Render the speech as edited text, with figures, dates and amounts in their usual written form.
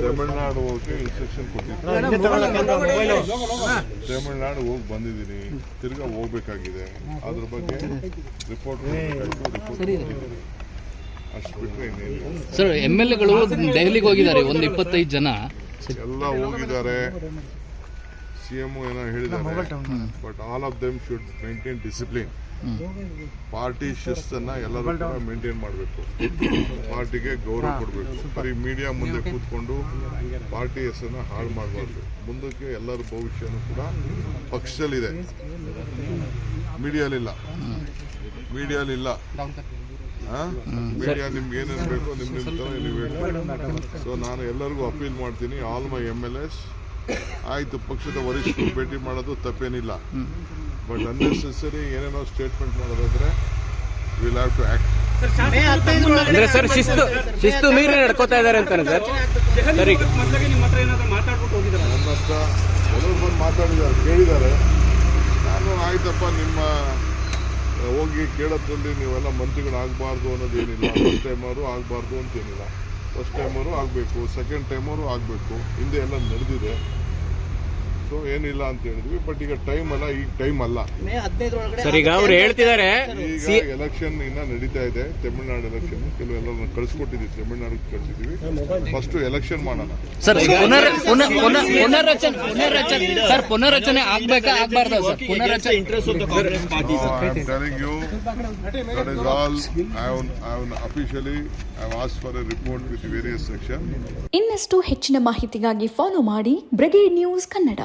ತಮಿಳ್ನಾಡು ಹೋಗಿ ಇನ್ಸ್ಟ್ರಕ್ಷನ್ ಕೊಟ್ಟಿದ್ದೀನಿ. ತಮಿಳ್ನಾಡು ಹೋಗಿ ಬಂದಿದ್ದೀನಿ, ತಿರ್ಗಾ ಹೋಗ್ಬೇಕಾಗಿದೆ. ಅದ್ರ ಬಗ್ಗೆ ರಿಪೋರ್ಟ್ ಅಷ್ಟು ಬಿಟ್ಟರೆ ಇನ್ನೇನು. ಸರ್, MLAಗಳು ದೆಹಲಿಗೆ ಹೋಗಿದ್ದಾರೆ, ಒಂದು 25 ಜನ ಎಲ್ಲ ಹೋಗಿದ್ದಾರೆ. CM ಏನೋ ಹೇಳಿದ್ದಾರೆ, but all of them should maintain discipline. Party ಶಿಸ್ತನ್ನ ಎಲ್ಲರೂ ಕೂಡ ಮೇಂಟೈನ್ ಮಾಡಬೇಕು, ಪಾರ್ಟಿಗೆ ಗೌರವ ಕೊಡಬೇಕು. ಬರೀ ಮೀಡಿಯಾ ಮುಂದೆ ಕೂತ್ಕೊಂಡು ಪಾರ್ಟಿ ಹೆಸರನ್ನ ಹಾಳು ಮಾಡಬಾರ್ದು. ಮುಂದಕ್ಕೆ ಎಲ್ಲರ ಭವಿಷ್ಯನೂ ಕೂಡ ಪಕ್ಷದಲ್ಲಿದೆ, ಮೀಡಿಯಾಲಿಲ್ಲ. ಮೀಡಿಯಾ ನಿಮ್ಗೆ ಏನೇನು ಬೇಕೋ ನಿಮ್ಮ ತರ ನೀವು ಹೇಳಿ. ಸೊ ನಾನು ಎಲ್ಲರಿಗೂ ಅಪೀಲ್ ಮಾಡ್ತೀನಿ, ಆಲ್ ಮೈ MLAs, ಆಯ್ತು ಪಕ್ಷದ ವರಿಷ್ಠರು ಭೇಟಿ ಮಾಡೋದು ತಪ್ಪೇನಿಲ್ಲ, ಬಟ್ ಅನ್ನೆಸೆಸರಿ ಏನೇನೋ ಸ್ಟೇಟ್ಮೆಂಟ್ ಮಾಡೋದಾದ್ರೆ ವಿಲ್ ಹ್ಯಾವ್ ಟು ಆಕ್ಟ್. ಅಂದ್ರೆ ಸರ್, ಶಿಸ್ತು ಮೀರಿ ನಡ್ಕೋತಾ ಇದ್ದಾರೆ ಅಂತಾನೆ ಸರ್. ನನ್ನ ಹತ್ರ ಎಲ್ಲರೂ ಬಂದು ಮಾತಾಡಿದ್ದಾರೆ, ಕೇಳಿದ್ದಾರೆ. ನಾನು ಆಯ್ತಪ್ಪ, ನಿಮ್ಮ ಹೋಗಿ ಕೇಳೋದ್ರಲ್ಲಿ ನೀವೆಲ್ಲ ಮಂತ್ರಿಗಳಾಗಬಾರ್ದು ಅನ್ನೋದೇನಿಲ್ಲ. ಫಸ್ಟ್ ಟೈಮರು ಆಗಬಾರ್ದು ಅಂತೇನಿಲ್ಲ, ಫಸ್ಟ್ ಟೈಮರು ಆಗಬೇಕು, ಸೆಕೆಂಡ್ ಟೈಮರು ಆಗಬೇಕು. ಹಿಂದೆ ಎಲ್ಲ ನಡೆದಿದೆ, ಸೊ ಏನಿಲ್ಲ ಅಂತ ಹೇಳಿದ್ವಿ. ಬಟ್ ಈಗ ಟೈಮ್ ಅಲ್ಲ, ಈಗ ಟೈಮ್ ಅಲ್ಲ ಸರ್. ಈಗ ಅವ್ರು ಹೇಳ್ತಿದ್ದಾರೆ, ಈಗ ಎಲೆಕ್ಷನ್ ಇನ್ನ ನಡೀತಾ ಇದೆ, ತಮಿಳ್ನಾಡು ಎಲೆಕ್ಷನ್. ಕೆಲವೆಲ್ಲ ಕಳಿಸ್ಕೊಟ್ಟಿದ್ವಿ, ತಮಿಳ್ನಾಡಿಗೆ ಕಳಿಸಿದ್ವಿ. ಫಸ್ಟ್ ಎಲೆಕ್ಷನ್ ಮಾಡೋಣ ಸರ್. ಪುನರ್ರಚನೆ ಆಗ್ಬೇಕಾ ಆಗ್ಬಾರ್ದ ಸರ್? ಪುನರ್ರಚನೆ telling you that is all. I have officially asked for a report with various sections. ಇನ್ನಷ್ಟು ಹೆಚ್ಚಿನ ಮಾಹಿತಿಗಾಗಿ ಫಾಲೋ ಮಾಡಿ ಬ್ರಿಗೇಡ್ ನ್ಯೂಸ್ ಕನ್ನಡ.